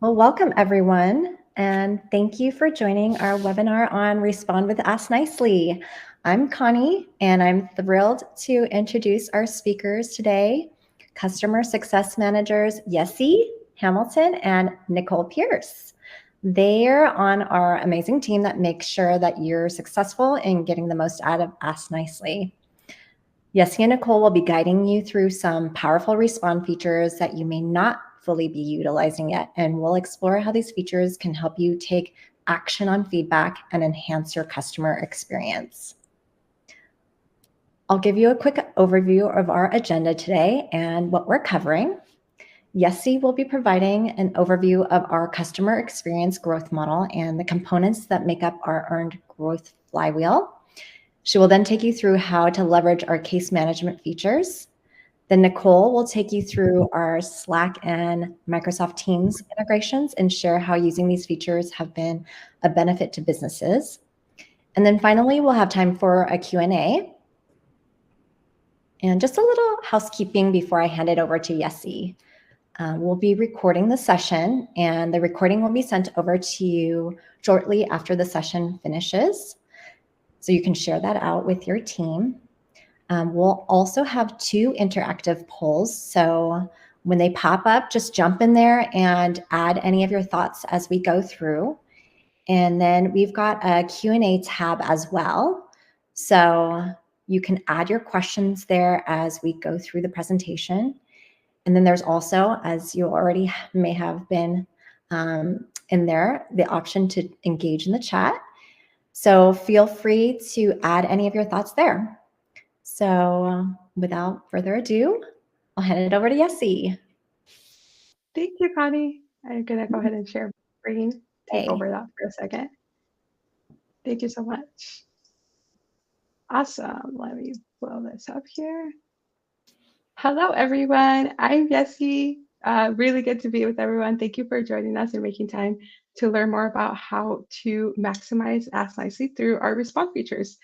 Well, welcome everyone, and thank you for joining our webinar on Respond with Ask Nicely. I'm Connie, and I'm thrilled to introduce our speakers today, Customer Success Managers Yessie Hamilton and Nicole Pierce. They're on our amazing team that makes sure that you're successful in getting the most out of Ask Nicely. Yessie and Nicole will be guiding you through some powerful Respond features that you may not fully be utilizing yet, and we'll explore how these features can help you take action on feedback and enhance your customer experience. I'll give you a quick overview of our agenda today and what we're covering. Yessie will be providing an overview of our customer experience growth model and the components that make up our earned growth flywheel. She will then take you through how to leverage our case management features. Then Nicole will take you through our Slack and Microsoft Teams integrations and share how using these features have been a benefit to businesses. And then finally, we'll have time for a Q&A. And just a little housekeeping before I hand it over to Yessie. We'll be recording the session, and the recording will be sent over to you shortly after the session finishes. So you can share that out with your team. We'll also have 2 interactive polls. So when they pop up, just jump in there and add any of your thoughts as we go through. And then we've got a Q&A tab as well. So you can add your questions there as we go through the presentation. And then there's also, as you already may have been in there, the option to engage in the chat. So feel free to add any of your thoughts there. So without further ado, I'll hand it over to Yessie. Thank you, Connie. I'm going to go ahead and share my screen, take over that for a second. Thank you so much. Awesome. Let me blow this up here. Hello, everyone. I'm Yessie. Really good to be with everyone. Thank you for joining us and making time to learn more about how to maximize Ask Nicely through our Respond features.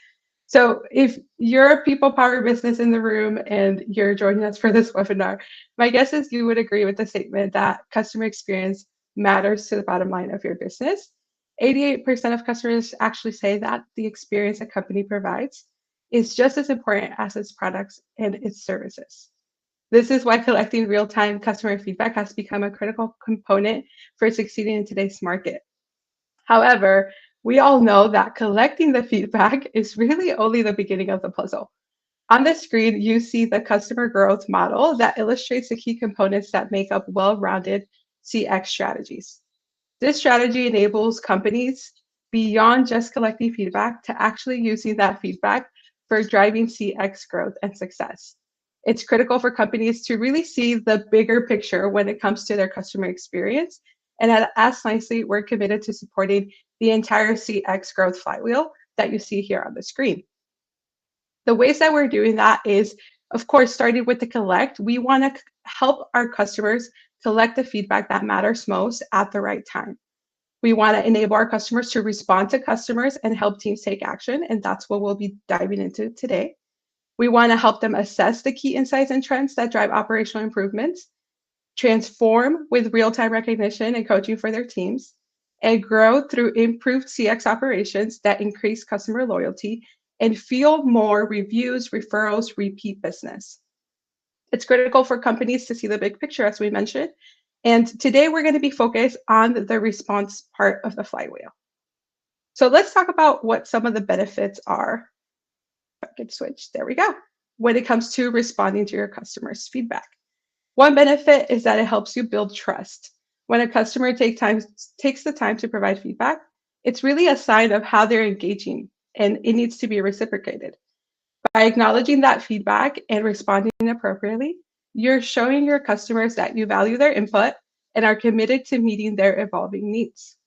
So if you're a people power business in the room and you're joining us for this webinar, my guess is you would agree with the statement that customer experience matters to the bottom line of your business. 88% of customers actually say that the experience a company provides is just as important as its products and its services. This is why collecting real-time customer feedback has become a critical component for succeeding in today's market. However, we all know that collecting the feedback is really only the beginning of the puzzle. On the screen, you see the customer growth model that illustrates the key components that make up well-rounded CX strategies. This strategy enables companies beyond just collecting feedback to actually using that feedback for driving CX growth and success. It's critical for companies to really see the bigger picture when it comes to their customer experience. And at Ask Nicely, we're committed to supporting the entire CX growth flywheel that you see here on the screen. The ways that we're doing that is, of course, starting with the collect. We want to help our customers collect the feedback that matters most at the right time. We want to enable our customers to respond to customers and help teams take action. And that's what we'll be diving into today. We want to help them assess the key insights and trends that drive operational improvements, transform with real-time recognition and coaching for their teams, and grow through improved CX operations that increase customer loyalty and fuel more reviews, referrals, repeat business. It's critical for companies to see the big picture, as we mentioned. And today we're going to be focused on the response part of the flywheel. So let's talk about what some of the benefits are. If I could switch, there we go. When it comes to responding to your customers' feedback. One benefit is that it helps you build trust. When a customer takes the time to provide feedback, it's really a sign of how they're engaging, and it needs to be reciprocated. By acknowledging that feedback and responding appropriately, you're showing your customers that you value their input and are committed to meeting their evolving needs.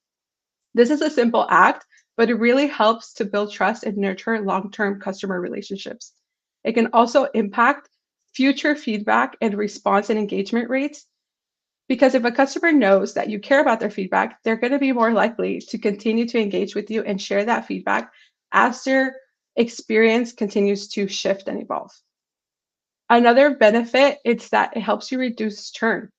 This is a simple act, but it really helps to build trust and nurture long-term customer relationships. It can also impact future feedback and response and engagement rates, because if a customer knows that you care about their feedback, they're going to be more likely to continue to engage with you and share that feedback as their experience continues to shift and evolve. Another benefit is that it helps you reduce churn.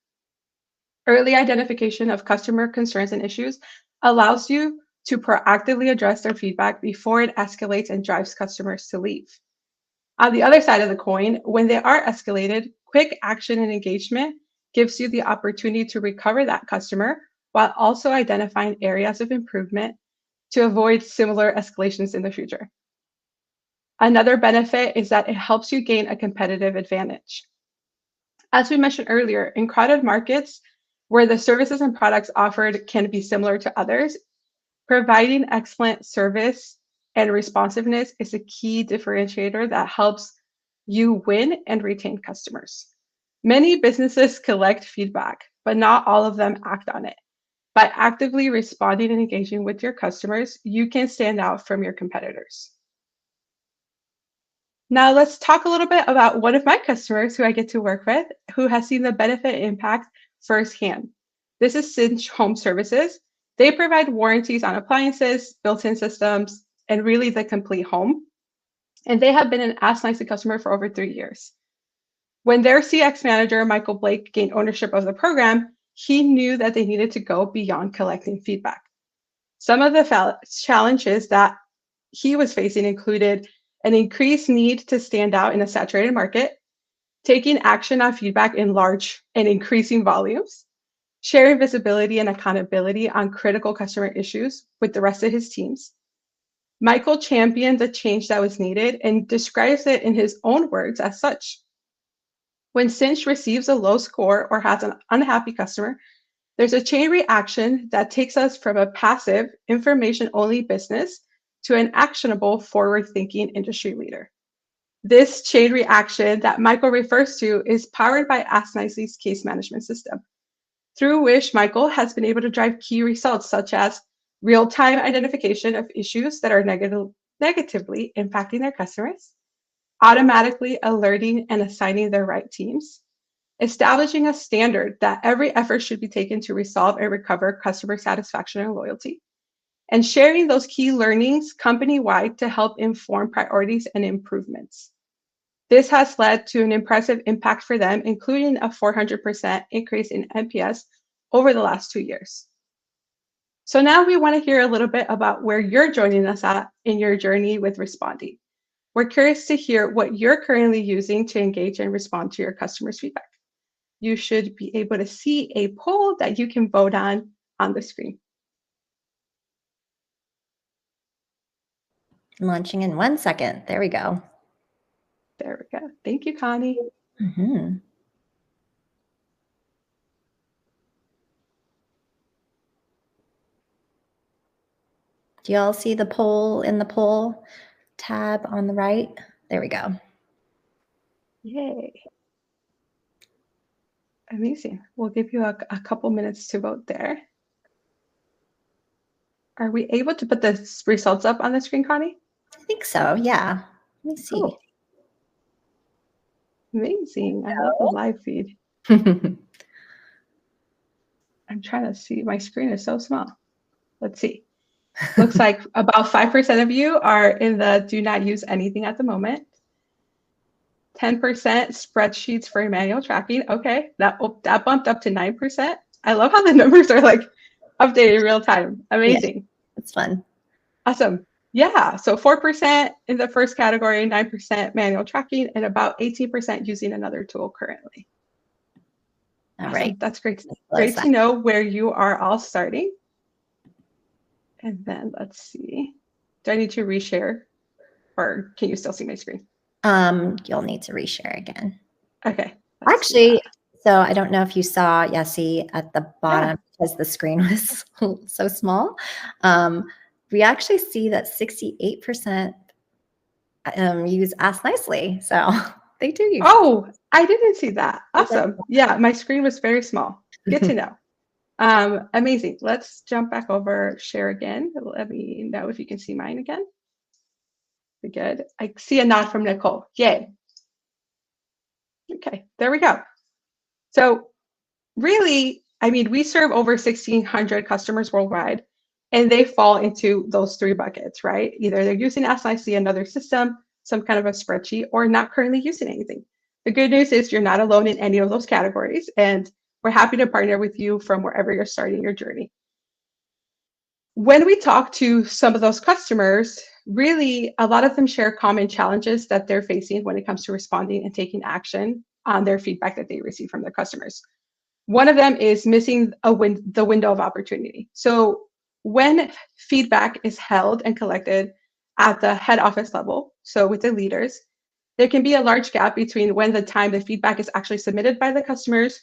Early identification of customer concerns and issues allows you to proactively address their feedback before it escalates and drives customers to leave. On the other side of the coin, when they are escalated, quick action and engagement gives you the opportunity to recover that customer while also identifying areas of improvement to avoid similar escalations in the future. Another benefit is that it helps you gain a competitive advantage. As we mentioned earlier, in crowded markets where the services and products offered can be similar to others, providing excellent service and responsiveness is a key differentiator that helps you win and retain customers. Many businesses collect feedback, but not all of them act on it. By actively responding and engaging with your customers, you can stand out from your competitors. Now, let's talk a little bit about one of my customers who I get to work with who has seen the benefit impact firsthand. This is Cinch Home Services. They provide warranties on appliances, built-in systems, and really the complete home. And they have been an Ask Nicely customer for over 3 years. When their CX manager, Michael Blake, gained ownership of the program, he knew that they needed to go beyond collecting feedback. Some of the challenges that he was facing included an increased need to stand out in a saturated market, taking action on feedback in large and increasing volumes, sharing visibility and accountability on critical customer issues with the rest of his teams. Michael championed the change that was needed and describes it in his own words as such. When Cinch receives a low score or has an unhappy customer, there's a chain reaction that takes us from a passive, information-only business to an actionable, forward-thinking industry leader. This chain reaction that Michael refers to is powered by AskNicely's case management system, through which Michael has been able to drive key results such as real-time identification of issues that are negatively impacting their customers, automatically alerting and assigning their right teams, establishing a standard that every effort should be taken to resolve and recover customer satisfaction and loyalty, and sharing those key learnings company-wide to help inform priorities and improvements. This has led to an impressive impact for them, including a 400% increase in NPS over the last 2 years. So now we want to hear a little bit about where you're joining us at in your journey with responding. We're curious to hear what you're currently using to engage and respond to your customers' feedback. You should be able to see a poll that you can vote on the screen. Launching in 1 second. There we go. There we go. Thank you, Connie. Mm-hmm. Do you all see the poll in the poll tab on the right? There we go. Yay. Amazing. We'll give you a couple minutes to vote there. Are we able to put the results up on the screen, Connie? I think so, yeah. Let me see. Cool. Amazing. I love the live feed. I'm trying to see. My screen is so small. Let's see. Looks like about 5% of you are in the do not use anything at the moment. 10% spreadsheets for manual tracking. Okay, that bumped up to 9%. I love how the numbers are like updated in real time. Amazing. Yeah, it's fun. Awesome. Yeah, so 4% in the first category, 9% manual tracking, and about 18% using another tool currently. All awesome. right. That's great. Great to know where you are all starting. And then let's see. Do I need to reshare or can you still see my screen? You'll need to reshare again. Okay. Actually, so I don't know if you saw, Yessie, at the bottom, because the screen was so small. We actually see that 68% use Ask Nicely. So they do use. Oh, I didn't see that. Awesome. Yeah, my screen was very small. Good to know. Amazing. Let's jump back over, share again. Let me know if you can see mine again. Good. I see a nod from Nicole. Yay. Okay, there we go. So really, I mean, we serve over 1,600 customers worldwide, and they fall into those 3 buckets, right? Either they're using Ask Nicely, another system, some kind of a spreadsheet, or not currently using anything. The good news is you're not alone in any of those categories, and We're happy to partner with you from wherever you're starting your journey. When we talk to some of those customers, really a lot of them share common challenges that they're facing when it comes to responding and taking action on their feedback that they receive from their customers. One of them is missing the window of opportunity. So when feedback is held and collected at the head office level, so with the leaders, there can be a large gap between when the time the feedback is actually submitted by the customers,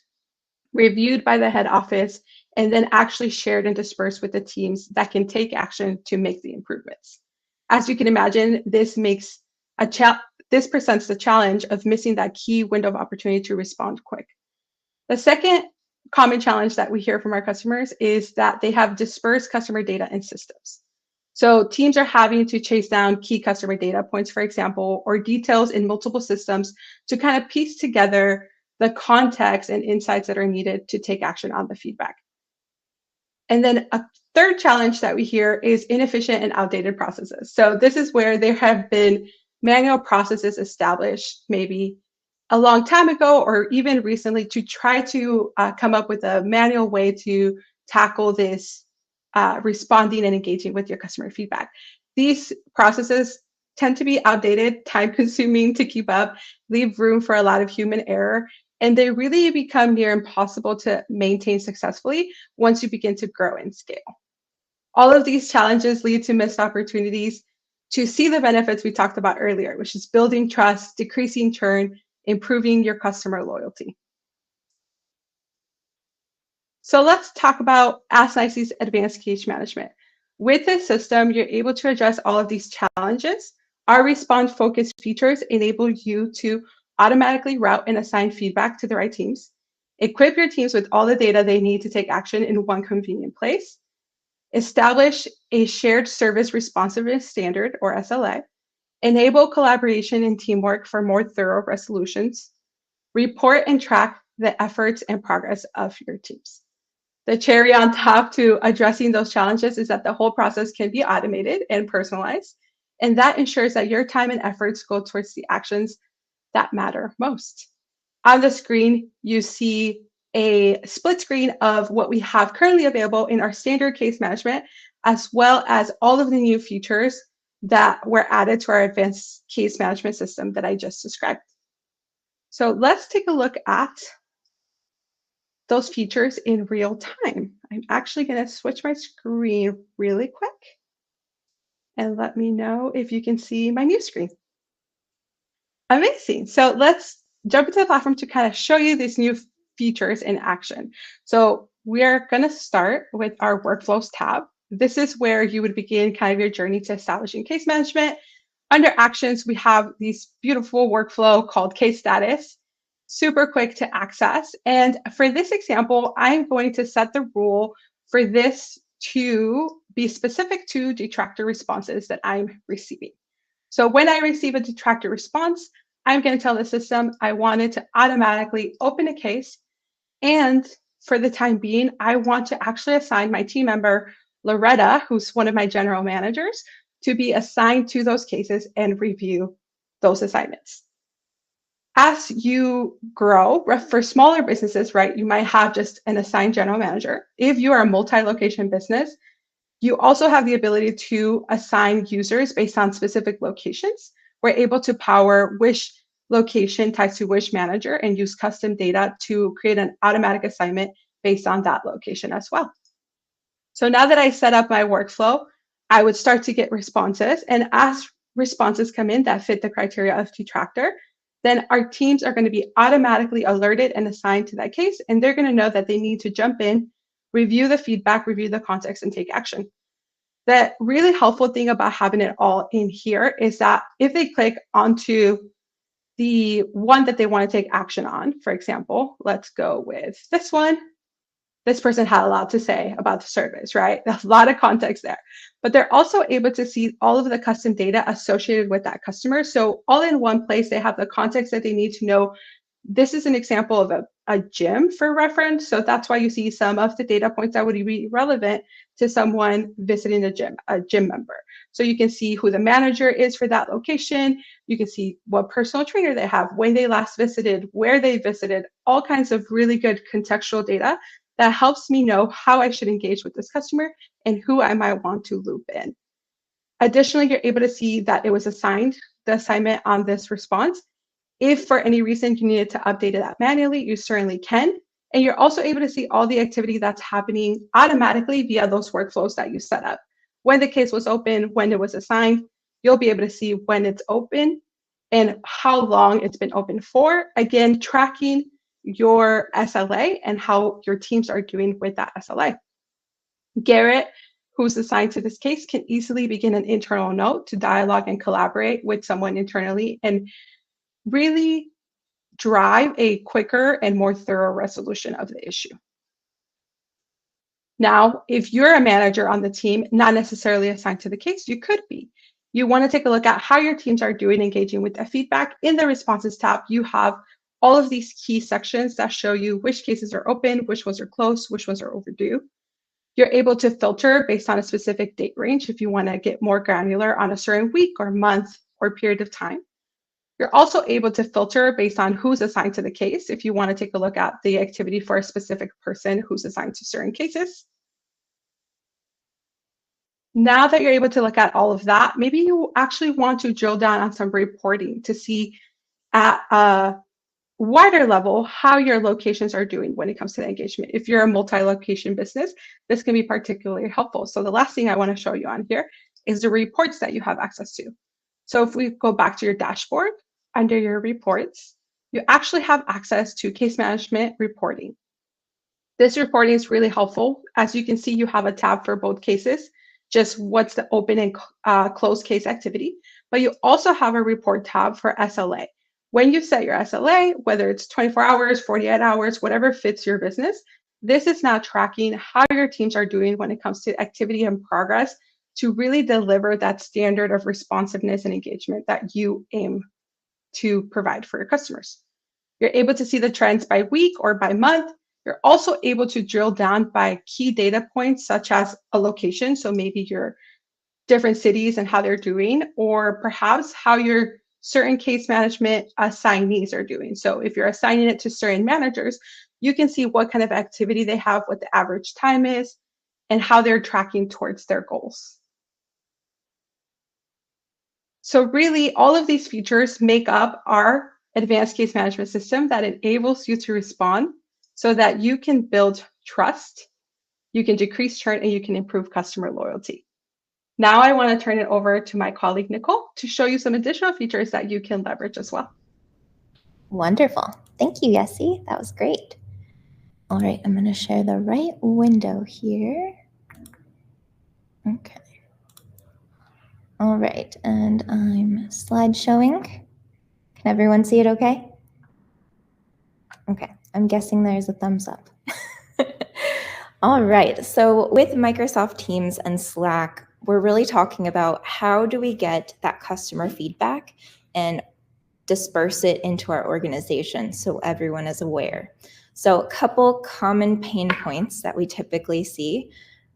reviewed by the head office, and then actually shared and dispersed with the teams that can take action to make the improvements. As you can imagine, this presents the challenge of missing that key window of opportunity to respond quick. The second common challenge that we hear from our customers is that they have dispersed customer data and systems. So teams are having to chase down key customer data points, for example, or details in multiple systems to kind of piece together the context and insights that are needed to take action on the feedback. And then a third challenge that we hear is inefficient and outdated processes. So this is where there have been manual processes established maybe a long time ago or even recently to try to come up with a manual way to tackle this responding and engaging with your customer feedback. These processes tend to be outdated, time consuming to keep up, leave room for a lot of human error, and they really become near impossible to maintain successfully once you begin to grow and scale. All of these challenges lead to missed opportunities to see the benefits we talked about earlier, which is building trust, decreasing churn, improving your customer loyalty. So let's talk about AskNicely's advanced case management. With this system, you're able to address all of these challenges. Our response-focused features enable you to automatically route and assign feedback to the right teams, equip your teams with all the data they need to take action in one convenient place, establish a shared service responsiveness standard, or SLA, enable collaboration and teamwork for more thorough resolutions, report and track the efforts and progress of your teams. The cherry on top to addressing those challenges is that the whole process can be automated and personalized, and that ensures that your time and efforts go towards the actions that matter most. On the screen, you see a split screen of what we have currently available in our standard case management, as well as all of the new features that were added to our advanced case management system that I just described. So let's take a look at those features in real time. I'm actually going to switch my screen really quick and let me know if you can see my new screen. Amazing. So let's jump into the platform to kind of show you these new features in action. So we are going to start with our workflows tab. This is where you would begin kind of your journey to establishing case management. Under actions, we have this beautiful workflow called case status, super quick to access. And for this example, I'm going to set the rule for this to be specific to detractor responses that I'm receiving. So when I receive a detractor response, I'm going to tell the system I want it to automatically open a case. And for the time being, I want to actually assign my team member, Loretta, who's one of my general managers, to be assigned to those cases and review those assignments. As you grow, for smaller businesses, right, you might have just an assigned general manager. If you are a multi-location business, you also have the ability to assign users based on specific locations. We're able to power which location ties to which manager and use custom data to create an automatic assignment based on that location as well. So now that I set up my workflow, I would start to get responses. And as responses come in that fit the criteria of detractor, then our teams are going to be automatically alerted and assigned to that case. And they're going to know that they need to jump in, review the feedback, review the context, and take action. The really helpful thing about having it all in here is that if they click onto the one that they want to take action on, for example, let's go with this one. This person had a lot to say about the service, right? There's a lot of context there. But they're also able to see all of the custom data associated with that customer. So all in one place, they have the context that they need to know. This is an example of a a gym for reference. So that's why you see some of the data points that would be relevant to someone visiting a gym member. So you can see who the manager is for that location. You can see what personal trainer they have, when they last visited, where they visited, all kinds of really good contextual data that helps me know how I should engage with this customer and who I might want to loop in. Additionally, you're able to see that it was assigned, the assignment on this response. If for any reason you needed to update that manually, you certainly can. And you're also able to see all the activity that's happening automatically via those workflows that you set up. When the case was open, when it was assigned, you'll be able to see when it's open and how long it's been open for. Again, tracking your SLA and how your teams are doing with that SLA. Garrett, who's assigned to this case, can easily begin an internal note to dialogue and collaborate with someone internally and really drive a quicker and more thorough resolution of the issue. Now, if you're a manager on the team, not necessarily assigned to the case, you could be. You want to take a look at how your teams are doing engaging with the feedback. In the responses tab, you have all of these key sections that show you which cases are open, which ones are close, which ones are overdue. You're able to filter based on a specific date range if you want to get more granular on a certain week or month or period of time. You're also able to filter based on who's assigned to the case if you want to take a look at the activity for a specific person who's assigned to certain cases. Now that you're able to look at all of that, maybe you actually want to drill down on some reporting to see at a wider level how your locations are doing when it comes to the engagement. If you're a multi-location business, this can be particularly helpful. So the last thing I want to show you on here is the reports that you have access to. So if we go back to your dashboard, under your reports, you actually have access to case management reporting. This reporting is really helpful. As you can see, you have a tab for both cases, just what's the open and closed case activity, but you also have a report tab for SLA. When you set your SLA, whether it's 24 hours, 48 hours, whatever fits your business, this is now tracking how your teams are doing when it comes to activity and progress to really deliver that standard of responsiveness and engagement that you aim to provide for your customers. You're able to see the trends by week or by month. You're also able to drill down by key data points, such as a location. So maybe your different cities and how they're doing, or perhaps how your certain case management assignees are doing. So if you're assigning it to certain managers, you can see what kind of activity they have, what the average time is, and how they're tracking towards their goals. So really, all of these features make up our advanced case management system that enables you to respond so that you can build trust, you can decrease churn, and you can improve customer loyalty. Now I want to turn it over to my colleague, Nicole, to show you some additional features that you can leverage as well. Wonderful. Thank you, Yessie. That was great. All right, I'm going to share the right window here. Okay. All right, and I'm slide showing. Can everyone see it okay? Okay, I'm guessing there's a thumbs up. All right, so with Microsoft Teams and Slack, we're really talking about how do we get that customer feedback and disperse it into our organization so everyone is aware. So a couple common pain points that we typically see.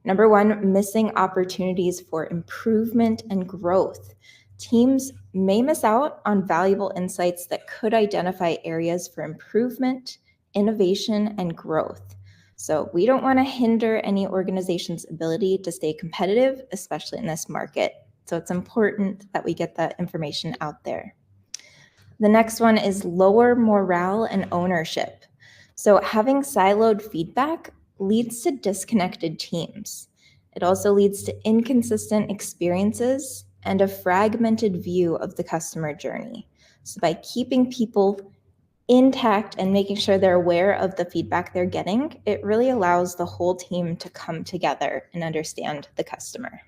Number one, missing opportunities for improvement and growth. Teams may miss out on valuable insights that could identify areas for improvement, innovation, and growth. So we don't want to hinder any organization's ability to stay competitive, especially in this market. So it's important that we get that information out there. The next one is lower morale and ownership. So having siloed feedback leads to disconnected teams. It also leads to inconsistent experiences and a fragmented view of the customer journey. So by keeping people intact and making sure they're aware of the feedback they're getting, it really allows the whole team to come together and understand the customer.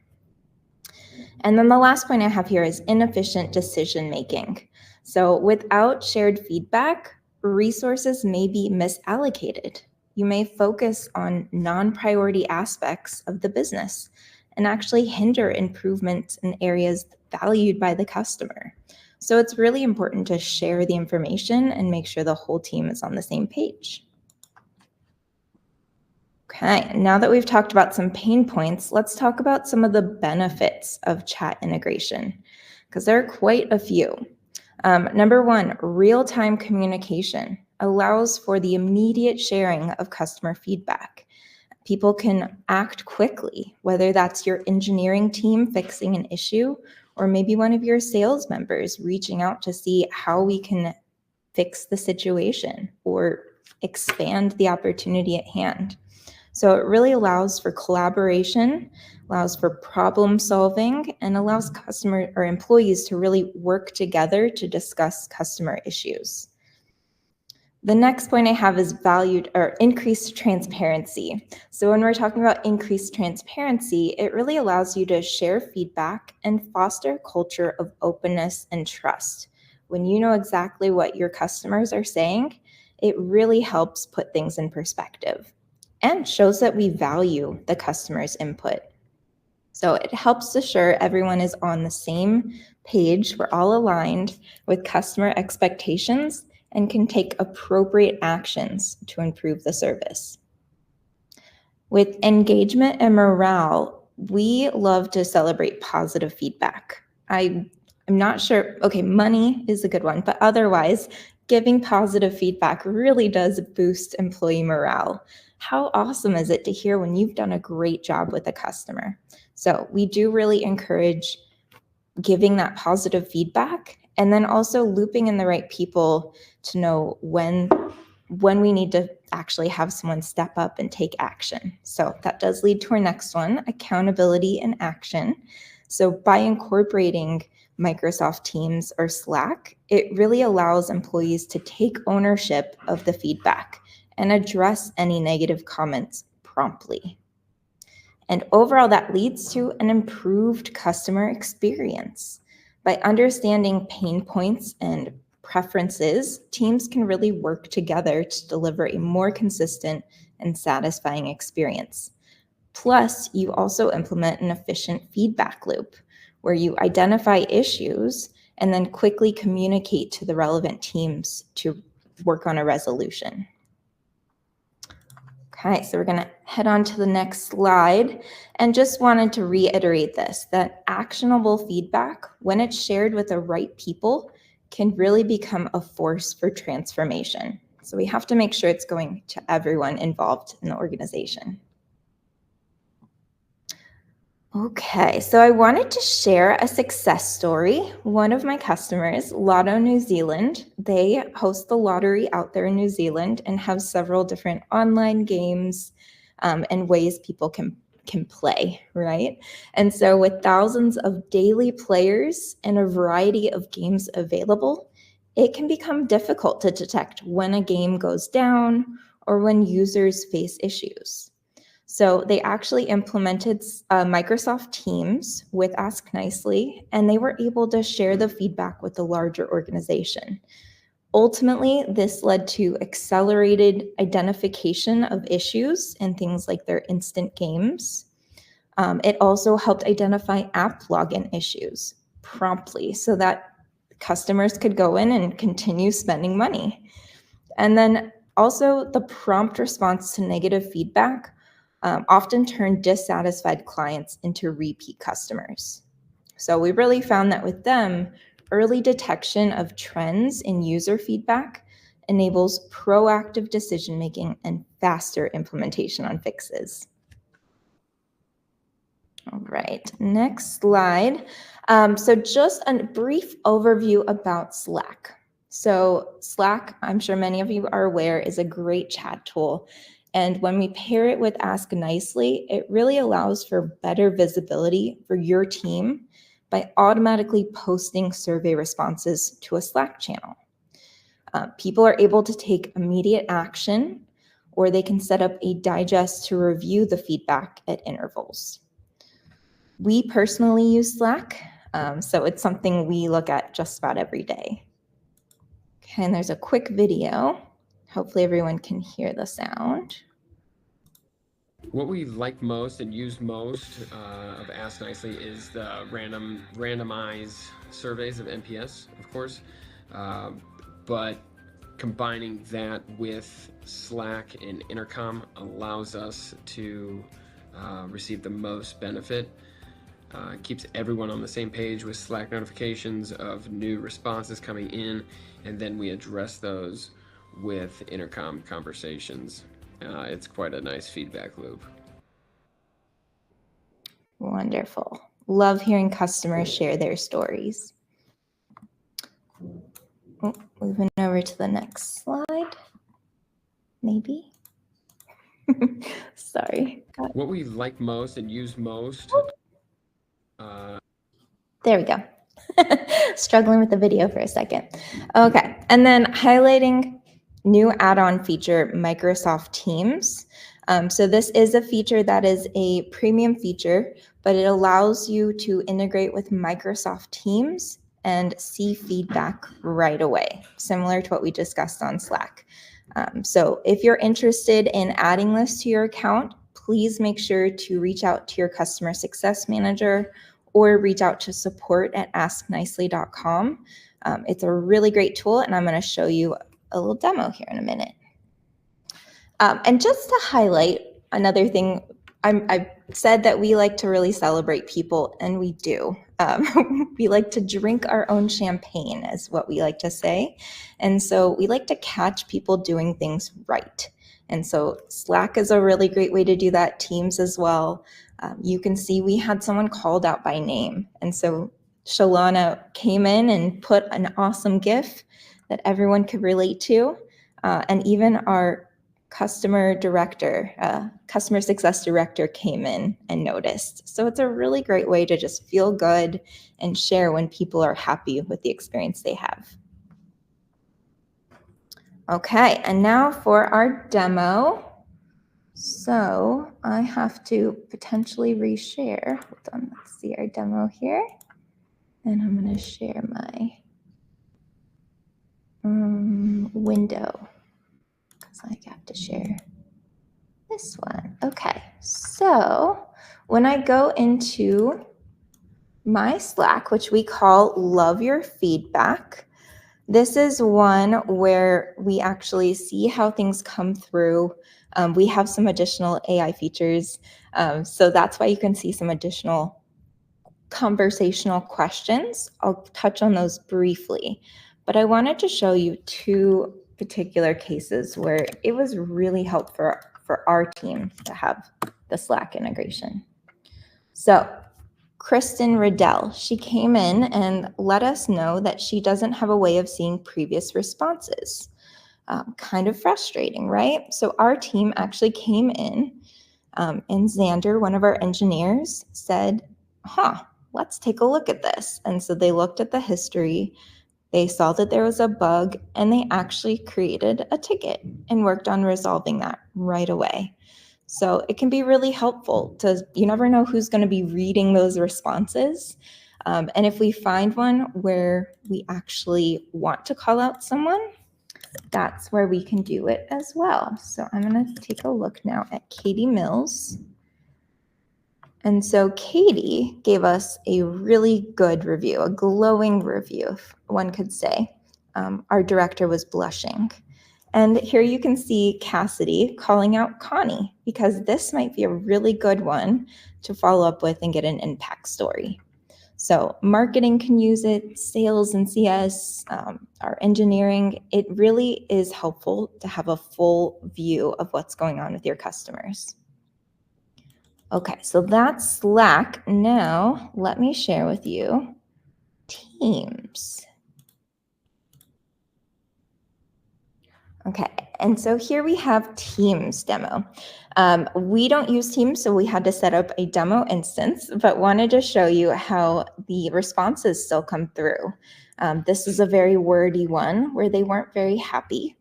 And then the last point I have here is inefficient decision making. So without shared feedback, resources may be misallocated. You may focus on non-priority aspects of the business and actually hinder improvements in areas valued by the customer. So it's really important to share the information and make sure the whole team is on the same page. Okay, now that we've talked about some pain points, let's talk about some of the benefits of chat integration, because there are quite a few. Number one, real-time communication allows for the immediate sharing of customer feedback. People can act quickly, whether that's your engineering team fixing an issue, or maybe one of your sales members reaching out to see how we can fix the situation or expand the opportunity at hand. So it really allows for collaboration, allows for problem solving, and allows customer or employees to really work together to discuss customer issues. The next point I have is valued or increased transparency. So when we're talking about increased transparency, it really allows you to share feedback and foster a culture of openness and trust. When you know exactly what your customers are saying, it really helps put things in perspective and shows that we value the customer's input. So it helps assure everyone is on the same page, we're all aligned with customer expectations and can take appropriate actions to improve the service. With engagement and morale, we love to celebrate positive feedback. I'm not sure, okay, money is a good one, but otherwise, giving positive feedback really does boost employee morale. How awesome is it to hear when you've done a great job with a customer? So we do really encourage giving that positive feedback and then also looping in the right people to know when we need to actually have someone step up and take action. So that does lead to our next one, accountability and action. So by incorporating Microsoft Teams or Slack, it really allows employees to take ownership of the feedback and address any negative comments promptly. And overall, that leads to an improved customer experience. By understanding pain points and preferences, teams can really work together to deliver a more consistent and satisfying experience. Plus, you also implement an efficient feedback loop where you identify issues and then quickly communicate to the relevant teams to work on a resolution. Okay, so we're going to head on to the next slide and just wanted to reiterate this, that actionable feedback, when it's shared with the right people, can really become a force for transformation. So we have to make sure it's going to everyone involved in the organization. Okay, so I wanted to share a success story. One of my customers, Lotto New Zealand, they host the lottery out there in New Zealand and have several different online games and ways people can play, right? And so with thousands of daily players and a variety of games available, it can become difficult to detect when a game goes down or when users face issues. So they actually implemented Microsoft Teams with AskNicely, and they were able to share the feedback with the larger organization. Ultimately, this led to accelerated identification of issues and things like their instant games. It also helped identify app login issues promptly so that customers could go in and continue spending money. And then also the prompt response to negative feedback often turn dissatisfied clients into repeat customers. So we really found that with them, early detection of trends in user feedback enables proactive decision-making and faster implementation on fixes. All right, next slide. So just a brief overview about Slack. So Slack, I'm sure many of you are aware, is a great chat tool. And when we pair it with AskNicely, it really allows for better visibility for your team by automatically posting survey responses to a Slack channel. People are able to take immediate action, or they can set up a digest to review the feedback at intervals. We personally use Slack, so it's something we look at just about every day. Okay, and there's a quick video. Hopefully everyone can hear the sound. What we like most and use most of Ask Nicely is the randomized surveys of NPS, of course. But Combining that with Slack and Intercom allows us to receive the most benefit. Keeps everyone on the same page with Slack notifications of new responses coming in, and then we address those with Intercom conversations. It's quite a nice feedback loop. Wonderful. Love hearing customers share their stories. Oh, moving over to the next slide. Maybe. Sorry. What we like most and use most. There we go. Struggling with the video for a second. Okay, and then highlighting new add-on feature, Microsoft Teams. So this is a feature that is a premium feature, but it allows you to integrate with Microsoft Teams and see feedback right away, similar to what we discussed on Slack. So if you're interested in adding this to your account, please make sure to reach out to your customer success manager or reach out to support@asknicely.com. It's a really great tool, and I'm going to show you a little demo here in a minute. And just to highlight another thing, I've said that we like to really celebrate people, and we do. We like to drink our own champagne, is what we like to say. And so we like to catch people doing things right. And so Slack is a really great way to do that, Teams as well. You can see we had someone called out by name. And so Shalana came in and put an awesome GIF that everyone could relate to. And even our customer success director came in and noticed. So it's a really great way to just feel good and share when people are happy with the experience they have. Okay, and now for our demo. So I have to potentially reshare. Hold on, let's see our demo here. And I'm going to share my window because I have to share this one. Okay, so when I go into my Slack, which we call Love Your Feedback, this is one where we actually see how things come through. We have some additional AI features, so that's why you can see some additional conversational questions. I'll touch on those briefly, but I wanted to show you two particular cases where it was really helpful for our team to have the Slack integration. So Kristen Riddell, she came in and let us know that she doesn't have a way of seeing previous responses. Kind of frustrating, right? So our team actually came in and Xander, one of our engineers, said, let's take a look at this. And so they looked at the history, they saw that there was a bug, and they actually created a ticket and worked on resolving that right away. So it can be really helpful you never know who's going to be reading those responses. And if we find one where we actually want to call out someone, that's where we can do it as well. So I'm going to take a look now at Katie Mills. And so Katie gave us a really good review, a glowing review, if one could say. Our director was blushing. And here you can see Cassidy calling out Connie, because this might be a really good one to follow up with and get an impact story. So marketing can use it, sales and CS, our engineering. It really is helpful to have a full view of what's going on with your customers. Okay, so that's Slack. Now let me share with you Teams. Okay, and so here we have Teams demo. We don't use Teams, so we had to set up a demo instance, but wanted to show you how the responses still come through. This is a very wordy one where they weren't very happy.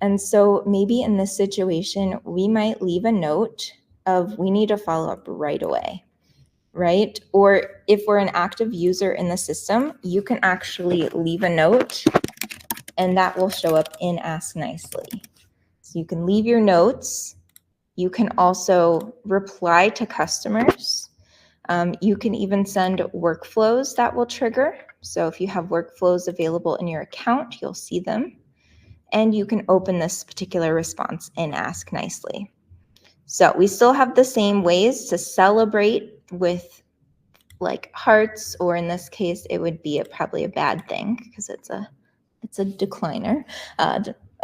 And so maybe in this situation, we might leave a note of we need to follow up right away, right? Or if we're an active user in the system, you can actually leave a note and that will show up in Ask Nicely. So you can leave your notes. You can also reply to customers. You can even send workflows that will trigger. So if you have workflows available in your account, you'll see them. and you can open this particular response in Ask Nicely. So we still have the same ways to celebrate with like hearts, or in this case, it would be probably a bad thing because it's a decliner.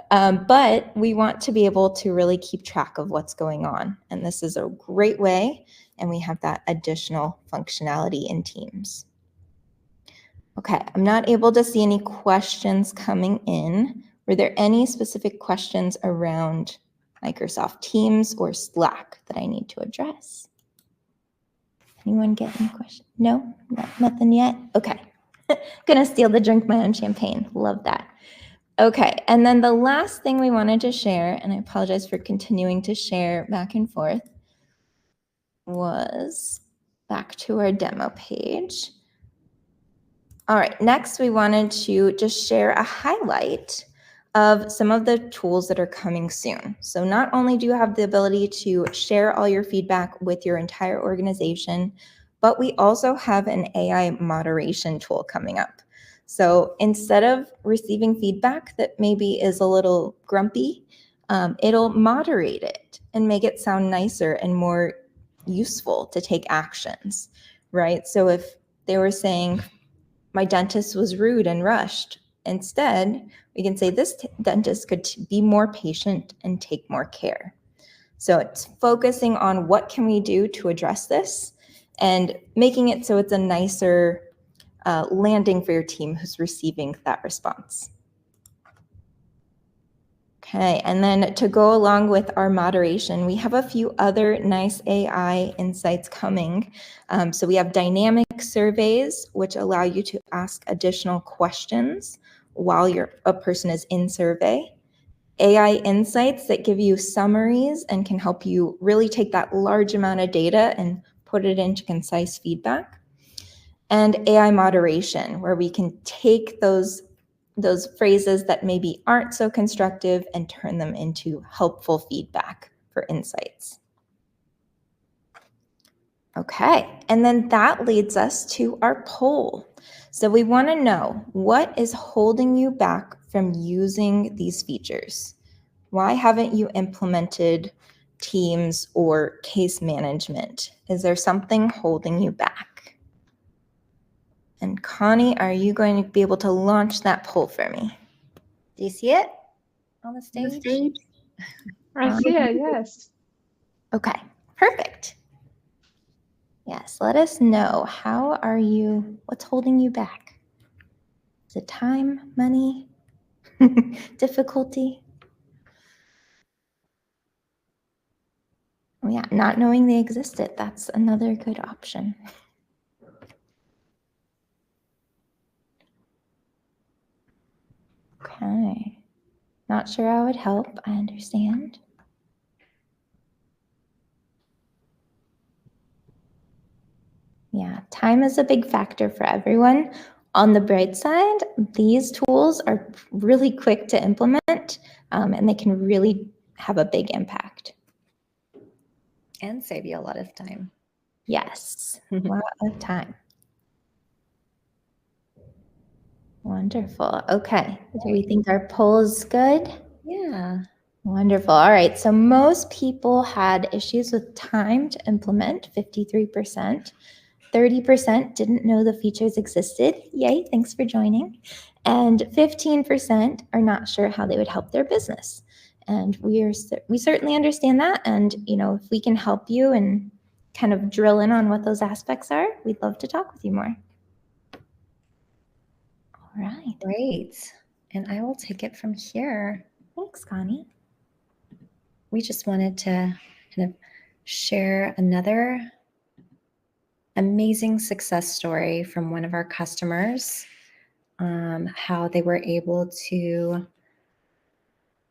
But we want to be able to really keep track of what's going on. And this is a great way. And we have that additional functionality in Teams. Okay, I'm not able to see any questions coming in. Were there any specific questions around Microsoft Teams or Slack that I need to address? Anyone get any questions? No, nothing yet? Okay, gonna steal the drink my own champagne. Love that. Okay, and then the last thing we wanted to share, and I apologize for continuing to share back and forth, was back to our demo page. All right, next we wanted to just share a highlight of some of the tools that are coming soon. So not only do you have the ability to share all your feedback with your entire organization, but we also have an AI moderation tool coming up. So instead of receiving feedback that maybe is a little grumpy, it'll moderate it and make it sound nicer and more useful to take actions, right? So if they were saying, my dentist was rude and rushed, instead, we can say this dentist could be more patient and take more care. So it's focusing on what can we do to address this and making it so it's a nicer landing for your team who's receiving that response. Okay, and then to go along with our moderation, we have a few other nice AI insights coming. So we have dynamic surveys, which allow you to ask additional questions while a person is in survey. AI insights that give you summaries and can help you really take that large amount of data and put it into concise feedback. And AI moderation, where we can take those phrases that maybe aren't so constructive and turn them into helpful feedback for insights. Okay, and then that leads us to our poll. So we want to know, what is holding you back from using these features? Why haven't you implemented Teams or case management? Is there something holding you back? And Connie, are you going to be able to launch that poll for me? Do you see it on the stage? I see it, yes. Okay, perfect. Yes, let us know. What's holding you back? Is it time, money, difficulty? Oh yeah, not knowing they existed. That's another good option. Okay, not sure how it would help. I understand. Yeah, time is a big factor for everyone. On the bright side, these tools are really quick to implement, and they can really have a big impact. And save you a lot of time. Yes, a lot of time. Wonderful. Okay, do we think our poll is good? Yeah. Wonderful. All right, so most people had issues with time to implement, 53%. 30% didn't know the features existed. Yay, thanks for joining. And 15% are not sure how they would help their business. And we certainly understand that. And if we can help you and kind of drill in on what those aspects are, we'd love to talk with you more. All right. Great. And I will take it from here. Thanks, Connie. We just wanted to kind of share another amazing success story from one of our customers, how they were able to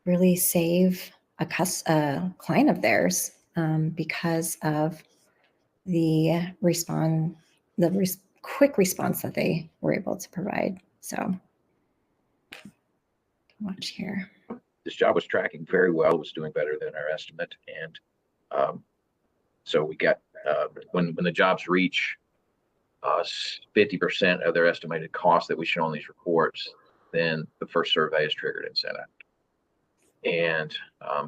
really save a client of theirs because of the quick response that they were able to provide. So watch here. This job was tracking very well, was doing better than our estimate. And so we got, when the jobs reach 50% of their estimated cost that we show on these reports, then the first survey is triggered and sent out. And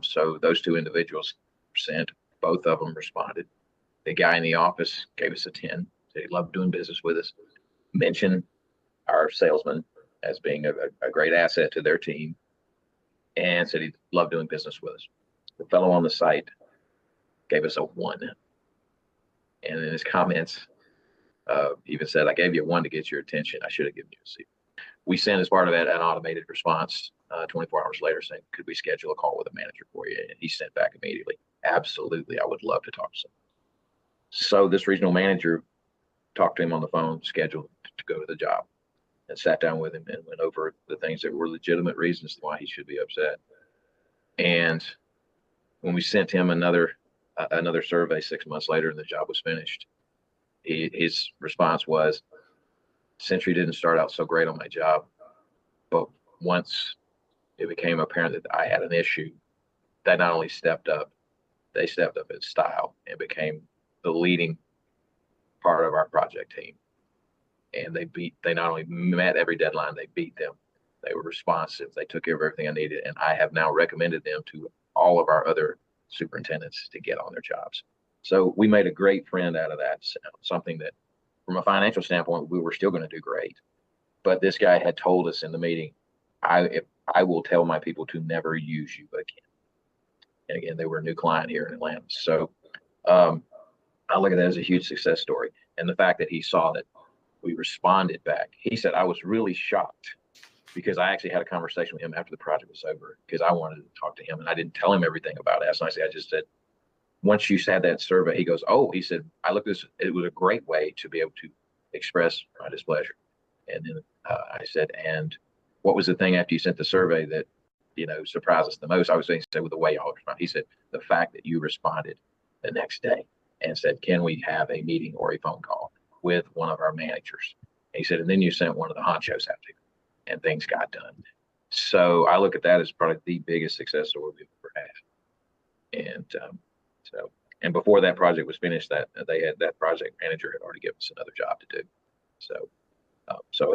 so those two individuals sent, both of them responded. The guy in the office gave us a 10, said he loved doing business with us, mentioned our salesman as being a great asset to their team, and said he loved doing business with us. The fellow on the site gave us a 1. And in his comments, even said, I gave you a 1 to get your attention. I should have given you a 0. We sent as part of that an automated response 24 hours later saying, could we schedule a call with a manager for you? And he sent back immediately, absolutely, I would love to talk to someone. So this regional manager talked to him on the phone, scheduled to go to the job, and sat down with him and went over the things that were legitimate reasons why he should be upset. And when we sent him another survey 6 months later and the job was finished, his response was, Century didn't start out so great on my job, but once it became apparent that I had an issue, they not only stepped up, they stepped up in style and became the leading part of our project team. And they not only met every deadline, they beat them. They were responsive. They took care of everything I needed. And I have now recommended them to all of our other superintendents to get on their jobs. So we made a great friend out of that, something that from a financial standpoint, we were still going to do great. But this guy had told us in the meeting, I will tell my people to never use you again. And again, they were a new client here in Atlanta. So I look at that as a huge success story. And the fact that he saw that we responded back. He said, I was really shocked because I actually had a conversation with him after the project was over because I wanted to talk to him and I didn't tell him everything about AskNicely. I just said, once you had that survey, he goes, oh, he said, I looked at this, it was a great way to be able to express my displeasure. And then I said, and what was the thing after you sent the survey that, surprised us the most? I was saying, with the way y'all responded. He said, the fact that you responded the next day and said, can we have a meeting or a phone call with one of our managers? And he said, and then you sent one of the honchos out to, and things got done. So I look at that as probably the biggest success story we've ever had. And and before that project was finished, that project manager had already given us another job to do. So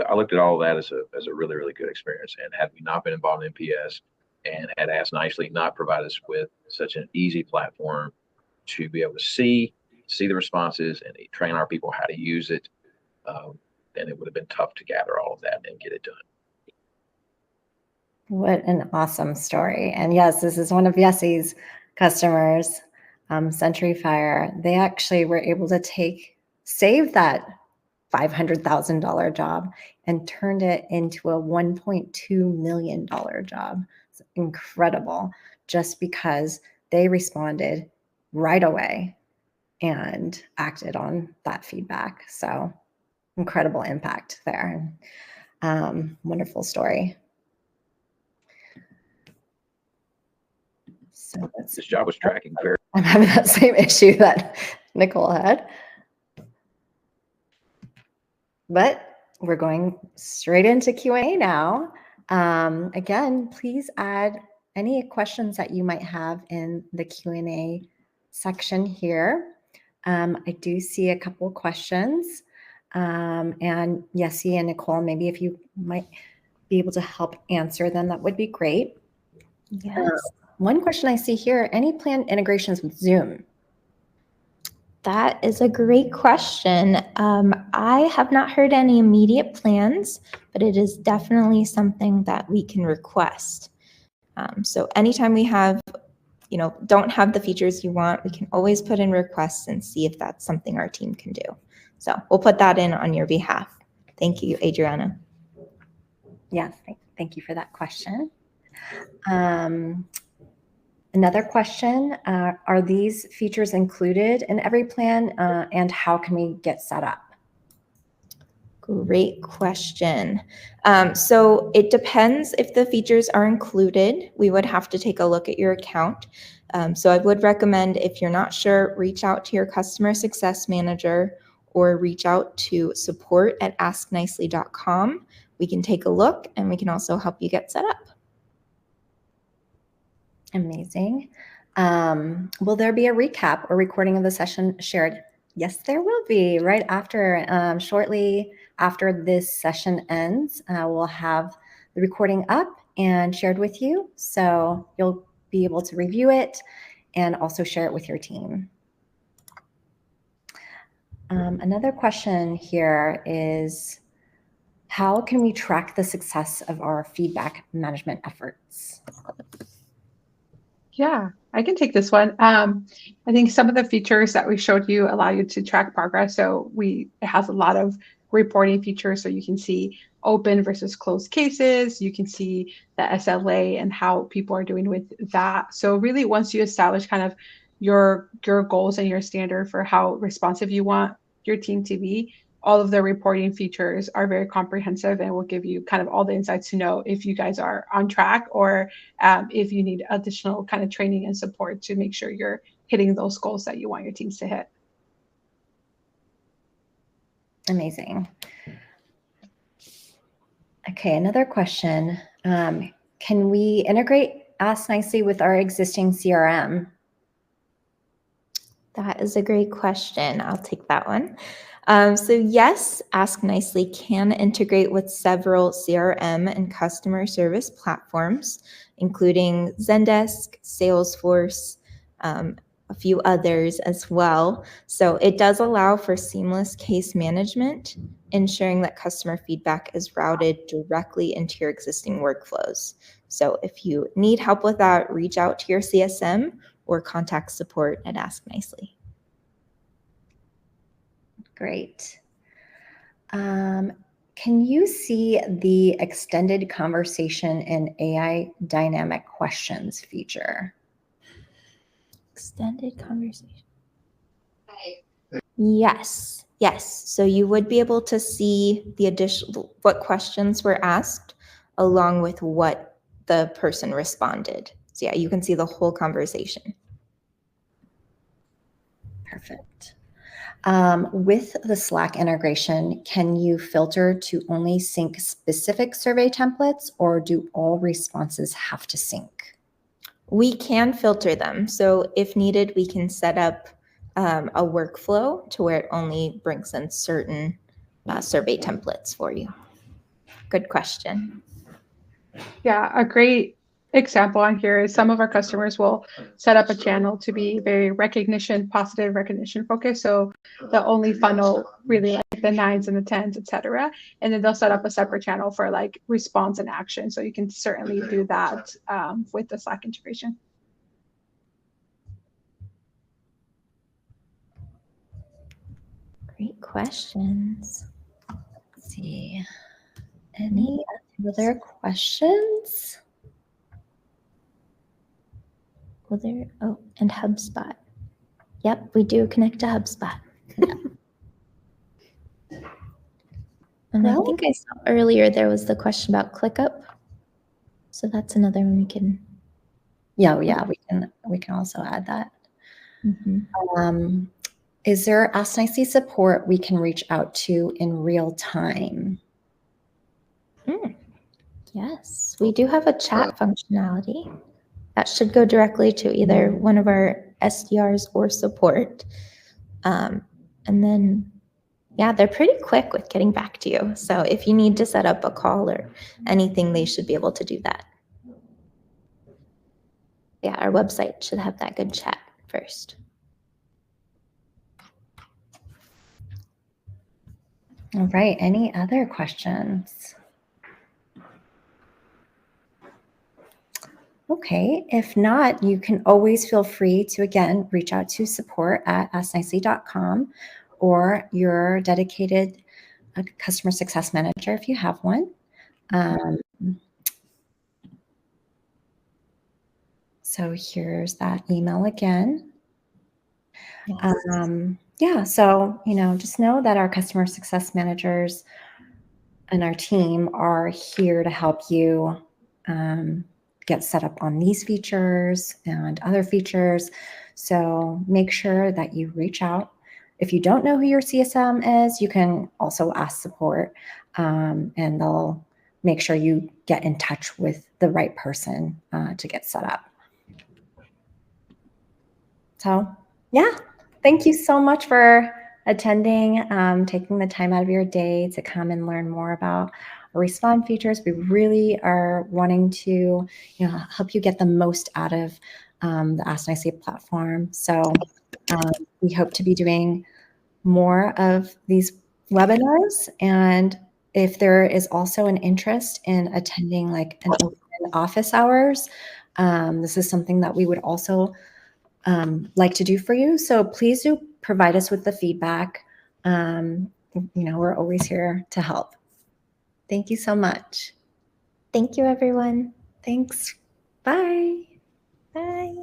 I looked at all of that as a really, really good experience. And had we not been involved in MPS and had AskNicely not provided us with such an easy platform to be able to see the responses and train our people how to use it, then it would have been tough to gather all of that and get it done. What an awesome story. And yes, this is one of Yessie's customers, Century Fire. They actually were able to save that $500,000 job and turned it into a $1.2 million job. It's incredible, just because they responded right away and acted on that feedback. So incredible impact there. Wonderful story. So this job was tracking very. I'm having that same issue that Nicole had. But we're going straight into Q&A now. Again, please add any questions that you might have in the Q&A section here. I do see a couple questions. And Yessie and Nicole, maybe if you might be able to help answer them, that would be great. Yes. One question I see here, any planned integrations with Zoom? That is a great question. I have not heard any immediate plans, but it is definitely something that we can request. So anytime we have, don't have the features you want, we can always put in requests and see if that's something our team can do. So we'll put that in on your behalf. Thank you, Adriana. Yes, thank you for that question. Another question, are these features included in every plan, and how can we get set up? Great question. So it depends if the features are included. We would have to take a look at your account. So I would recommend, if you're not sure, reach out to your customer success manager or reach out to support@asknicely.com. We can take a look and we can also help you get set up. Amazing. Will there be a recap or recording of the session shared? Yes, there will be. Right after, shortly after this session ends, we'll have the recording up and shared with you. So you'll be able to review it and also share it with your team. Another question here is, how can we track the success of our feedback management efforts? Yeah, I can take this one. I think some of the features that we showed you allow you to track progress. So it has a lot of reporting features, so you can see open versus closed cases. You can see the SLA and how people are doing with that. So really, once you establish kind of your goals and your standard for how responsive you want your team to be, all of the reporting features are very comprehensive and will give you kind of all the insights to know if you guys are on track, or if you need additional kind of training and support to make sure you're hitting those goals that you want your teams to hit. Amazing. Okay, another question. Can we integrate AskNicely with our existing CRM? That is a great question. I'll take that one. So yes, AskNicely can integrate with several CRM and customer service platforms, including Zendesk, Salesforce, a few others as well. So it does allow for seamless case management, ensuring that customer feedback is routed directly into your existing workflows. So if you need help with that, reach out to your CSM or contact support at AskNicely. Great. Can you see the extended conversation and AI dynamic questions feature? Extended conversation. Yes. So you would be able to see the additional, what questions were asked along with what the person responded. So yeah, you can see the whole conversation. Perfect. With the Slack integration, can you filter to only sync specific survey templates, or do all responses have to sync? We can filter them. So if needed, we can set up a workflow to where it only brings in certain survey templates for you. Good question. Yeah, a great example on here is some of our customers will set up a channel to be very positive recognition focused. So they'll only funnel really like the 9s and the 10s, etc. And then they'll set up a separate channel for like response and action. So you can certainly do that with the Slack integration. Great questions. Let's see. Any other questions? Oh, and HubSpot. Yep, we do connect to HubSpot. And Well, I think I saw earlier there was the question about ClickUp. So that's another one we can. Yeah, we can also add that. Mm-hmm. Is there AskNicely support we can reach out to in real time? Yes, we do have a chat functionality that should go directly to either one of our SDRs or support. And then, yeah, they're pretty quick with getting back to you. So if you need to set up a call or anything, they should be able to do that. Yeah, our website should have that good chat first. All right, any other questions? Okay, if not, you can always feel free to, again, reach out to support at asknicely.com or your dedicated customer success manager if you have one. So here's that email again. Yes. Yeah, so, just know that our customer success managers and our team are here to help you get set up on these features and other features. So make sure that you reach out. If you don't know who your CSM is, you can also ask support, and they'll make sure you get in touch with the right person to get set up. So yeah, thank you so much for attending, taking the time out of your day to come and learn more about respond features. We really are wanting to help you get the most out of the Ask Nicely platform. So we hope to be doing more of these webinars, and if there is also an interest in attending like an open office hours, this is something that we would also like to do for you. So please do provide us with the feedback. We're always here to help. Thank you so much. Thank you, everyone. Thanks. Bye. Bye.